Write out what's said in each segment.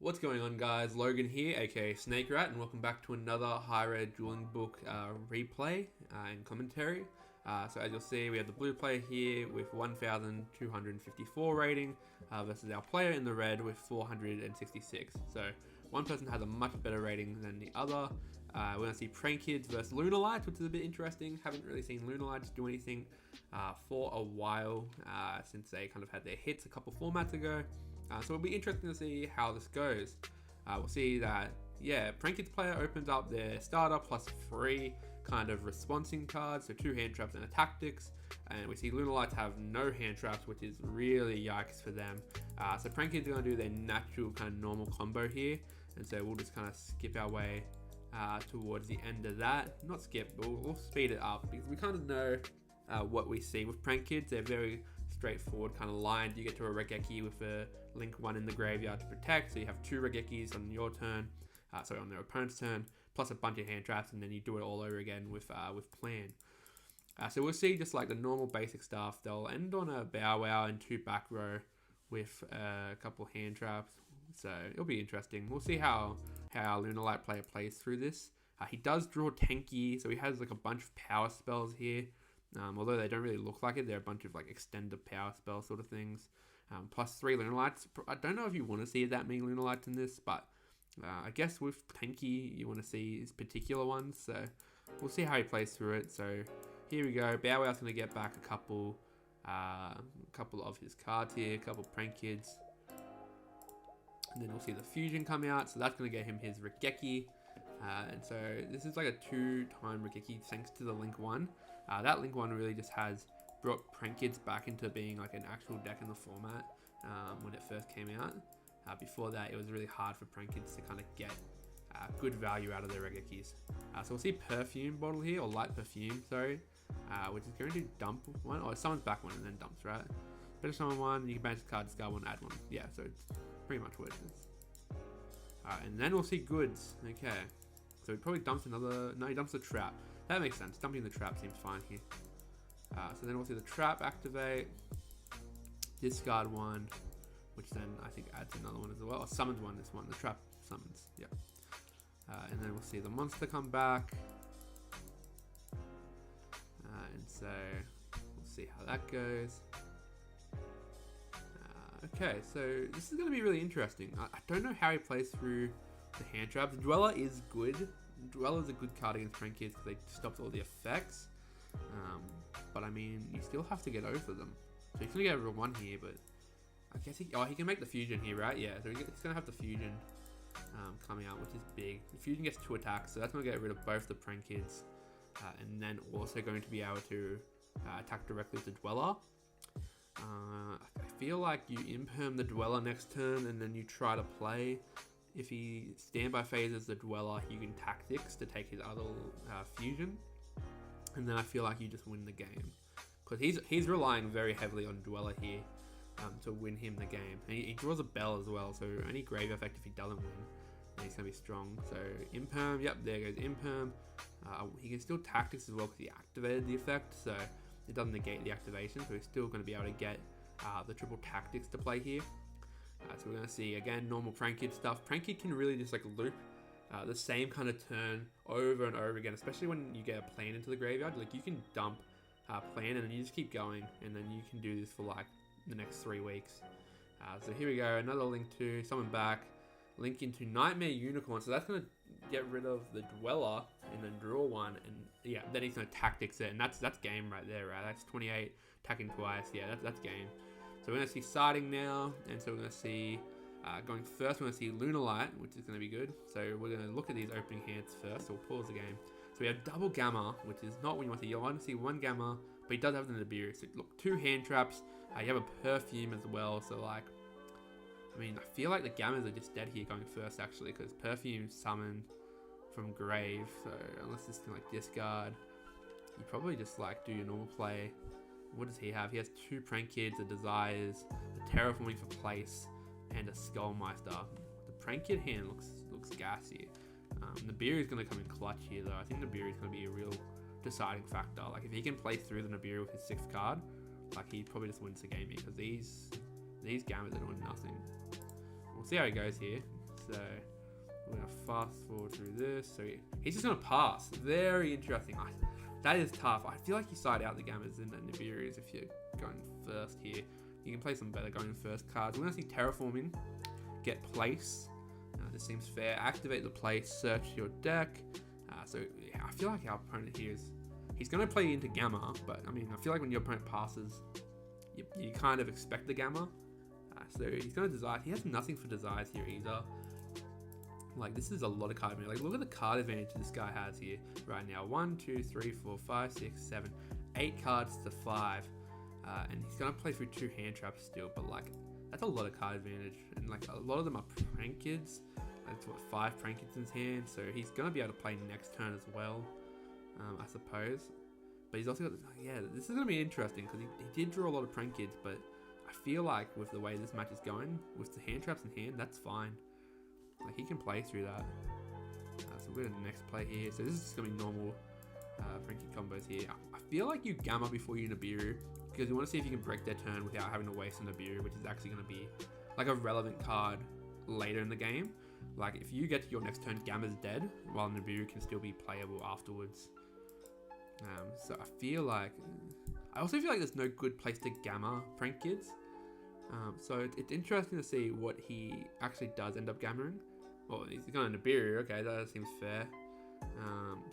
What's going on, guys? Logan here, aka Snake Rat, and welcome back to another High Red Dueling Book replay and commentary. So as you'll see, we have the blue player here with 1,254 rating versus our player in the red with 466. So one person has a much better rating than the other. We're going to see Prank Kids versus Lunalights, which is a bit interesting. Haven't really seen Lunalights do anything for a while since they kind of had their hits a couple formats ago. So it'll be interesting to see how this goes. We'll see that, Prank Kids player opens up their starter plus 3 kind of responsing cards, so 2 hand traps and a tactics. And we see Lunalights have no hand traps, which is really yikes for them. So Prank Kids are going to do their natural kind of normal combo here. And so we'll just kind of skip our way towards the end of that. Not skip, but we'll speed it up because we kind of know what we see with Prank Kids. They're very straightforward kind of line. You get to a Regeki with a link 1 in the graveyard to protect, so you have 2 Regekis on your turn, on their opponent's turn, plus a bunch of hand traps, and then you do it all over again with plan. So we'll see just like the normal basic stuff. They'll end on a Bow Wow and 2 back row with a couple hand traps, so it'll be interesting. We'll see how our Lunalight player plays through this. He does draw Tenki, so he has like a bunch of power spells here. Although they don't really look like it, they're a bunch of like extended power spell sort of things. Plus 3 Lunalights. I don't know if you want to see that many Lunalights in this, but I guess with Tenki you want to see his particular ones. So we'll see how he plays through it. So here we go. Bow Wow's going to get back a couple of his cards here, a couple Prank Kids. And then we'll see the Fusion come out. So that's going to get him his Regeki. And so this is like a 2-time Regeki thanks to the Link 1. That Link 1 really just has brought Prank Kids back into being like an actual deck in the format when it first came out. Before that, it was really hard for Prank Kids to kind of get good value out of their Regekis. So we'll see Perfume Bottle here, or Light Perfume, sorry, which is going to dump one, or summons back one and then dumps, right? Better summon one, you can banish the card, discard one, add one. Yeah, so it's pretty much what it is. And then we'll see Goods, okay. So he probably dumps another, no, he dumps the trap. That makes sense, dumping the trap seems fine here. So then we'll see the trap activate, discard one, which then I think adds another one as well, or summons one, this one, the trap summons, yeah. And then we'll see the monster come back. And so we'll see how that goes. Okay, so this is going to be really interesting. I don't know how he plays through the hand traps. Dweller is good. Dweller is a good card against Prank Kids because they stopped all the effects. But I mean, you still have to get over them. So he's going to get over 1 here, but I guess he can make the Fusion here, right? Yeah, so he's going to have the Fusion coming out, which is big. The Fusion gets 2 attacks, so that's going to get rid of both the Prank Kids. And then also going to be able to attack directly with the Dweller. I feel like you imperm the Dweller next turn and then you try to play. If he standby phases the Dweller, you can tactics to take his other Fusion. And then I feel like you just win the game. Because he's relying very heavily on Dweller here to win him the game. And he draws a Bell as well, so only grave effect if he doesn't win. And he's going to be strong. So imperm, yep, there goes imperm. He can still tactics as well because he activated the effect. So it doesn't negate the activation, so he's still going to be able to get the triple tactics to play here. So we're going to see, again, normal Prank Kid stuff. Prank Kid can really just like loop the same kind of turn over and over again, especially when you get a plan into the graveyard. Like you can dump plan and then you just keep going, and then you can do this for like the next 3 weeks. So here we go, another Link 2, summon back, Link into Nightmare Unicorn. So that's going to get rid of the Dweller and then draw 1, and yeah, then he's going to tactics it, and that's game right there, right? That's 28, attacking twice, yeah, that's game. So we're going to see Siding now, and so we're going to see, going first, we're going to see Lunalight, which is going to be good. So we're going to look at these opening hands first, so we'll pause the game. So we have double Gamma, which is not what you want to see. You want to see 1 Gamma, but he does have the Nibiru. So look, 2 hand traps, you have a Perfume as well, so like, I mean, I feel like the Gammas are just dead here going first, actually, because Perfume summoned from grave, so unless this can like discard, you probably just like do your normal play. What does he have? He has 2 Prank Kids, a Desires, a Terraforming for Place, and a Skullmeister. The Prank Kid hand looks gassy. Nibiru is going to come in clutch here, though. I think Nibiru is going to be a real deciding factor. Like if he can play through the Nibiru with his 6th card, like he probably just wins the game here, because these Gammas are doing nothing. We'll see how he goes here. So we're going to fast forward through this. So he's just going to pass. Very interesting. That is tough. I feel like you side out the Gammas and the Nibiru's if you're going first here. You can play some better going first cards. We're going to see Terraforming, get Place. This seems fair. Activate the Place, search your deck. So I feel like our opponent here he's going to play into Gamma, but I mean, I feel like when your opponent passes, you kind of expect the Gamma. So he's going to Desire. He has nothing for Desires here either. Like, this is a lot of card advantage. Like, look at the card advantage this guy has here right now. 1, 2, 3, 4, 5, 6, 7, 8 cards to 5. And he's going to play through 2 hand traps still, but like, that's a lot of card advantage. And like, a lot of them are prank kids. That's what, 5 prank kids in his hand. So he's going to be able to play next turn as well, I suppose. But he's also got, yeah, this is going to be interesting because he did draw a lot of prank kids, but I feel like with the way this match is going, with the hand traps in hand, that's fine. Like, he can play through that. So we're going to the next play here. So this is just going to be normal Frankie combos here. I feel like you Gamma before you Nibiru, because you want to see if you can break their turn without having to waste a Nibiru, which is actually going to be like a relevant card later in the game. Like, if you get to your next turn, Gamma's dead, while Nibiru can still be playable afterwards. So I also feel like there's no good place to Gamma Prank Kids. So it's interesting to see what he actually does end up Gammaing. Well, he's going to Nibiru, okay, that seems fair.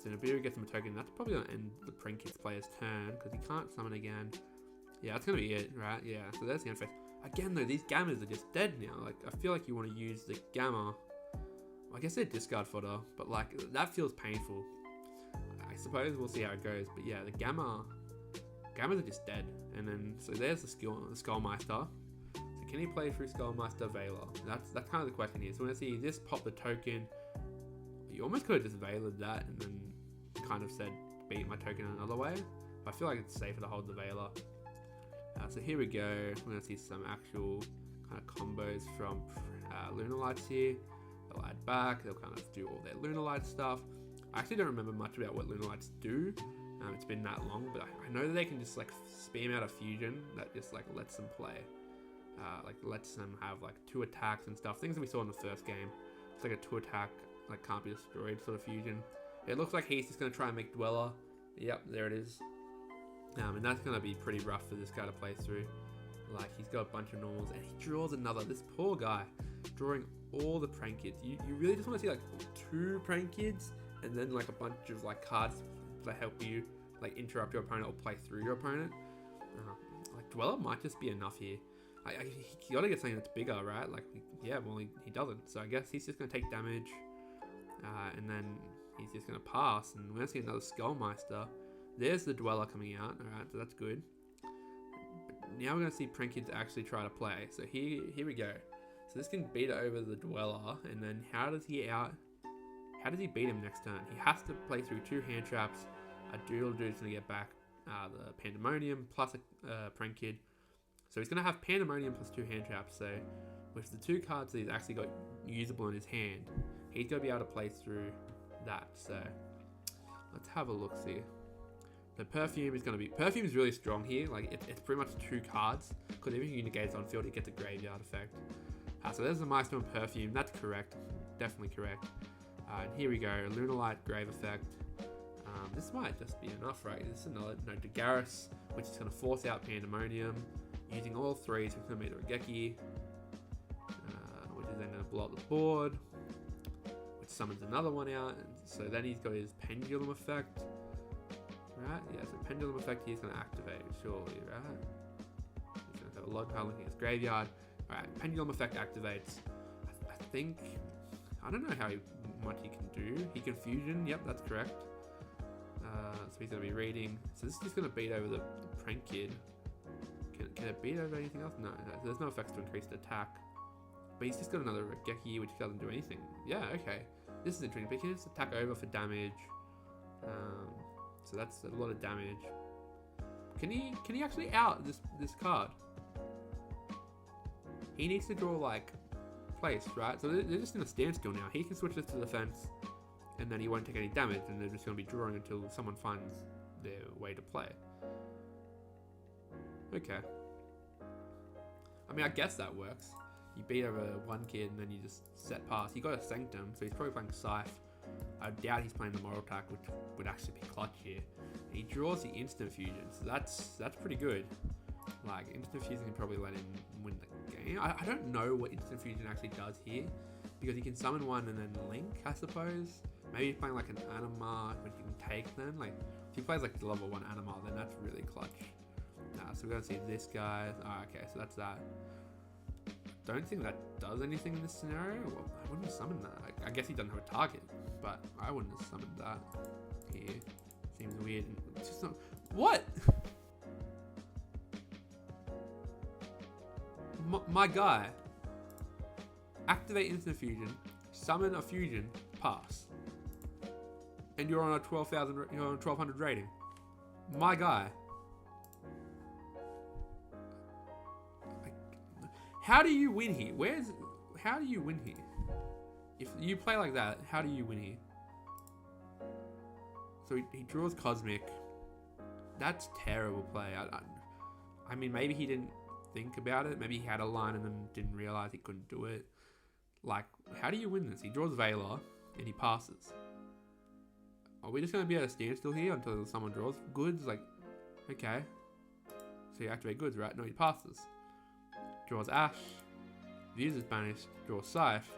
So Nibiru gets him a token. That's probably going to end the Prank Kids player's turn, because he can't summon again. Yeah, that's going to be it, right? Yeah, so there's the end phase. Again though, these Gammas are just dead now. Like, I feel like you want to use the Gamma. I guess they're discard fodder, but like, that feels painful. I suppose we'll see how it goes, but yeah, the Gammas are just dead. And then, so there's the Skullmeister. So can he play through Skullmeister Veiler? That's kind of the question here. So when I see this pop the token, you almost could have just Veilered that and then kind of said beat my token another way. But I feel like it's safer to hold the Veiler. So here we go. We're gonna see some actual kind of combos from Lunalights here. They'll add back. They'll kind of do all their Lunalight stuff. I actually don't remember much about what Lunalights do. It's been that long, but I know that they can just like spam out a fusion that just like lets them play. Like lets them have like 2 attacks and stuff. Things that we saw in the first game. It's like a 2 attack, like can't be destroyed sort of fusion. It looks like he's just gonna try and make Dweller. Yep, there it is. And that's gonna be pretty rough for this guy to play through. Like, he's got a bunch of normals and he draws another. This poor guy drawing all the prank kids. You really just want to see like 2 prank kids and then like a bunch of like cards that help you like interrupt your opponent or play through your opponent. Like, Dweller might just be enough here. He gotta get something that's bigger, right? Like, yeah, well, he doesn't. So I guess he's just gonna take damage, and then he's just gonna pass. And we're gonna see another Skullmeister. There's the Dweller coming out. All right, so that's good. But now we're gonna see prank kids actually try to play. So here we go. So this can beat over the Dweller, and then how does he beat him next turn? He has to play through 2 hand traps. A Doodle Dude's gonna get back the Pandemonium plus a Prank Kid. So he's gonna have Pandemonium plus 2 hand traps. So with the 2 cards that he's actually got usable in his hand, he's gonna be able to play through that. So let's have a look. See, the Perfume is really strong here. Like, it's pretty much 2 cards, because if you negate on field, it gets a graveyard effect. So there's the Milestone Perfume. That's correct, definitely correct. And here we go, Lunalight Grave Effect. This might just be enough, right? This is another Dagaris, which is going to force out Pandemonium, using all 3, so it's going to make the Regeki, which is then going to blow up the board, which summons another one out, and so then he's got his Pendulum Effect, right? Yeah, so Pendulum Effect he's going to activate, surely, right? He's going to have a log pile looking at his graveyard. Alright, Pendulum Effect activates. I think, I don't know how much he can do. He can fusion, yep, that's correct. So he's going to be reading. So this is just going to beat over the Prank Kid. Can it beat over anything else? No, there's no effects to increase the attack. But he's just got another Regeki, which doesn't do anything. Yeah, okay. This is interesting. But he can just attack over for damage. So that's a lot of damage. Can he actually out this card? He needs to draw like place, right? So they're just in a standstill now. He can switch this to defense, and then he won't take any damage, and they're just going to be drawing until someone finds their way to play. Okay. I mean, I guess that works. You beat over one kid and then you just set past. He got a Sanctum, so he's probably playing Scythe. I doubt he's playing the Moral Attack, which would actually be clutch here. He draws the Instant Fusion, so that's pretty good. Like, Instant Fusion can probably let him win the game. I don't know what Instant Fusion actually does here, because he can summon one and then link, I suppose. Maybe he's playing like an Anima, which you can take then. Like, if he plays like the level 1 Anima, then that's really clutch. So we're going to see this guy. Oh, okay, so that's that. Don't think that does anything in this scenario. Well, I wouldn't have summoned that. I guess he doesn't have a target, but I wouldn't have summoned that here. Seems weird. It's just not. What? My guy. Activate Instant Fusion. Summon a fusion. Pass. And you're on a 12,000. You're on a 1200 rating. My guy. How do you win here? How do you win here? If you play like that, how do you win here? So he draws Cosmic. That's terrible play. I mean, maybe he didn't think about it. Maybe he had a line and then didn't realize he couldn't do it. Like, how do you win this? He draws Veiler and he passes. Are we just going to be at a standstill here until someone draws goods? Like, okay. So you activate goods, right? No, he passes. Draws Ash, Views is banished, draws Scythe,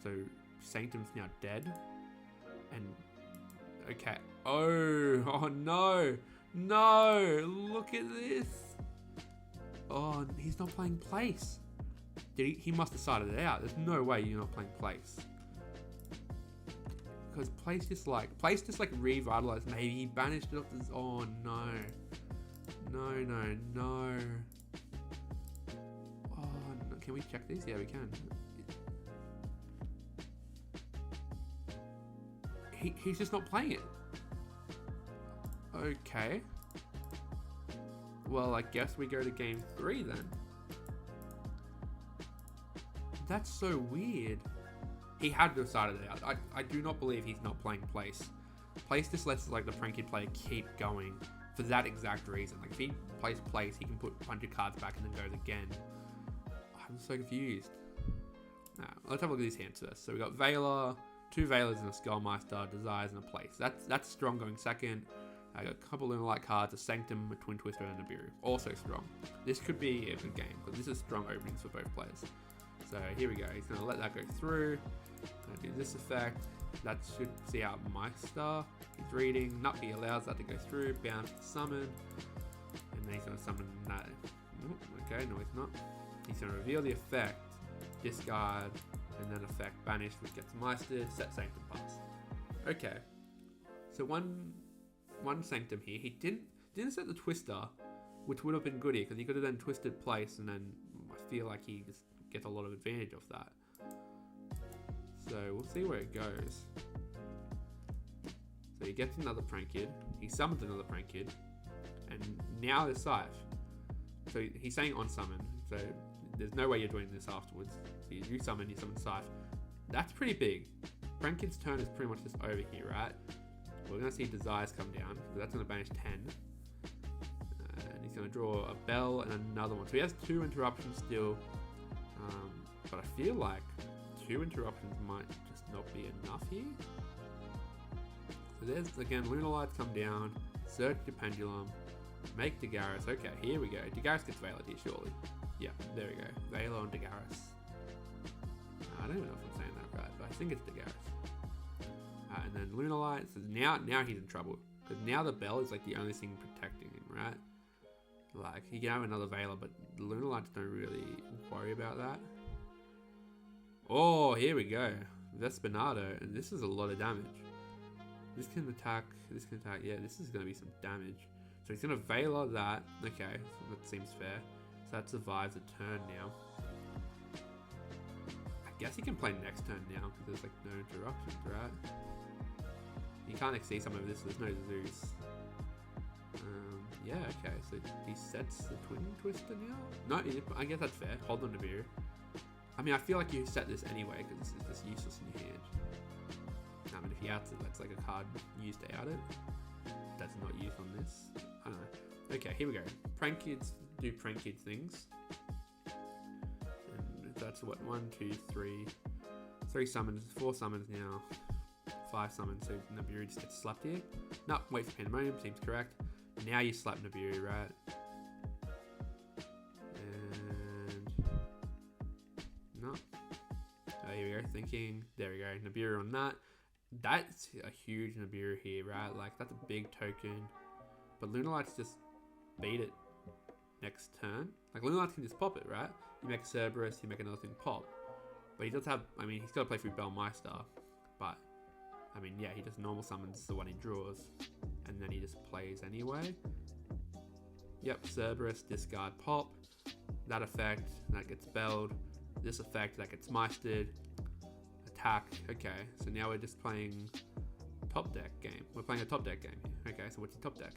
so Sanctum's now dead, and okay, oh no, look at this, oh, he's not playing Place. He must have decided it out. There's no way you're not playing Place. Because Place just like revitalized. Maybe he banished it off this, oh no. Can we check this? Yeah, we can. He's just not playing it. Okay. Well, I guess we go to game 3 then. That's so weird. He had decided it out. I do not believe he's not playing Place. Place just lets like the Pranky player keep going for that exact reason. Like if he plays Place, he can put a bunch of cards back and then goes again. I'm so confused. Now, let's have a look at these hands first. So we got Veiler, 2 Veilers and a Skullmeister, Desires and a Place. That's strong going second. I got a couple Lunalight cards, a Sanctum, a Twin Twister, and a Nibiru. Also strong. This could be a good game, but this is strong openings for both players. So here we go. He's going to let that go through. Going to do this effect. That should see out Meister. He's reading. Nup, he allows that to go through. Bounce to summon. And then he's going to summon that. Okay, no, he's not. He's going to reveal the effect, discard, and then effect banish, which gets Meister, set Sanctum pass. Okay, so one Sanctum here. He didn't set the Twister, which would have been good here because he could have then twisted Place, and then I feel like he just gets a lot of advantage of that. So we'll see where it goes. So he gets another Prank Kid. He summons another Prank Kid, and now there's Scythe. So he's saying on summon. So there's no way you're doing this afterwards. So you summon Scythe. That's pretty big. Prank Kid's turn is pretty much just over here, right? We're going to see Desires come down. So that's going to banish 10. And he's going to draw a Bell and another one. So he has 2 interruptions still. But I feel like 2 interruptions might just not be enough here. So there's, again, Lunalights come down. Search the Pendulum. Make Dagaris. Okay, here we go. Dagaris gets Veiler here, surely. Yeah, there we go. Veiler and Dagaris. I don't even know if I'm saying that right, but I think it's Dagaris. And then Lunalights. So now he's in trouble. Because now the Bell is like the only thing protecting him, right? Like, he can have another Veiler, but the Lunalights don't really worry about that. Oh, here we go. Vespinado. And this is a lot of damage. This can attack. Yeah, this is going to be some damage. So he's going to Veiler that. Okay, so that seems fair. So that survives a turn now. I guess he can play next turn now because there's like no interruptions, right? You can't exceed some of this, so there's no Zeus. Yeah, okay, so he sets the Twin Twister now? No, I guess that's fair. Hold on to beer. I mean, I feel like you set this anyway because this is just useless in your hand. I mean, if he outs it, that's like a card used to out it. That's not used on this. I don't know. Okay, here we go. Prank Kids do Prank Kid things. And that's what, 1, 2, 3, 3 summons, 4 summons now, 5 summons. So Nibiru just gets slapped here. No, wait for Pandemonium, seems correct. Now you slap Nibiru, right? And no. Oh, here we go. Thinking. There we go. Nibiru on that. That's a huge Nibiru here, right? Like that's a big token. But Lunalights just beat it next turn. Like Lunalights can just pop it, right? You make a Cerberus, you make another thing pop. But he does have, I mean, he's got to play through Bellmeister. But, I mean, yeah, he just normal summons the one he draws. And then he just plays anyway. Yep, Cerberus, discard, pop. That effect, that gets belled. This effect, that gets meistered. Attack, okay. So now we're just playing top deck game. We're playing a top deck game here. Okay, so what's your top deck?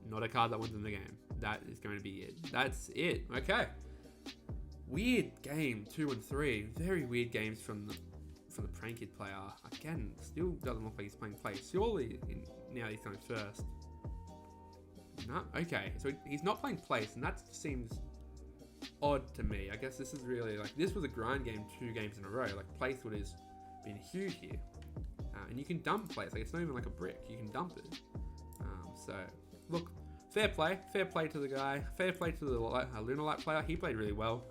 Not a card that wins in the game. That is going to be it. That's it. Okay. Weird game, 2 and 3. Very weird games from the Prank Kid player. Again, still doesn't look like he's playing play. Surely now he's going first. No, okay. So he's not playing place, and that seems odd to me. I guess this is really like this was a grind game 2 games in a row. Like place would have been huge here, and you can dump place. Like it's not even like a brick. You can dump it. So look, fair play to the guy. Fair play to the Lunalight player. He played really well.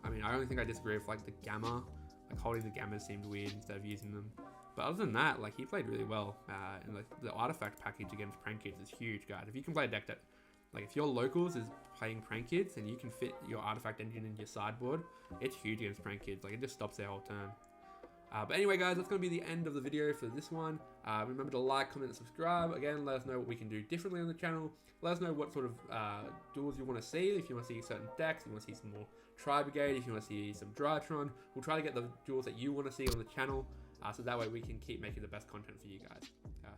I mean, I only think I disagree with like the Gamma. Like holding the Gammas seemed weird instead of using them. But other than that, like he played really well. And like the artifact package against Prank Kids is huge, guys. If you can play a deck that, like if your locals is playing Prank Kids and you can fit your artifact engine into your sideboard, it's huge against Prank Kids. Like it just stops their whole turn. But anyway, guys, that's going to be the end of the video for this one. Remember to like, comment, and subscribe. Again, let us know what we can do differently on the channel. Let us know what sort of duels you want to see. If you want to see certain decks, if you want to see some more Tri-Brigade, if you want to see some Drytron. We'll try to get the duels that you want to see on the channel. So that way we can keep making the best content for you guys.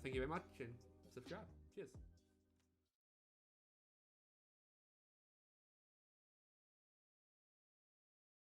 Thank you very much and subscribe. Cheers.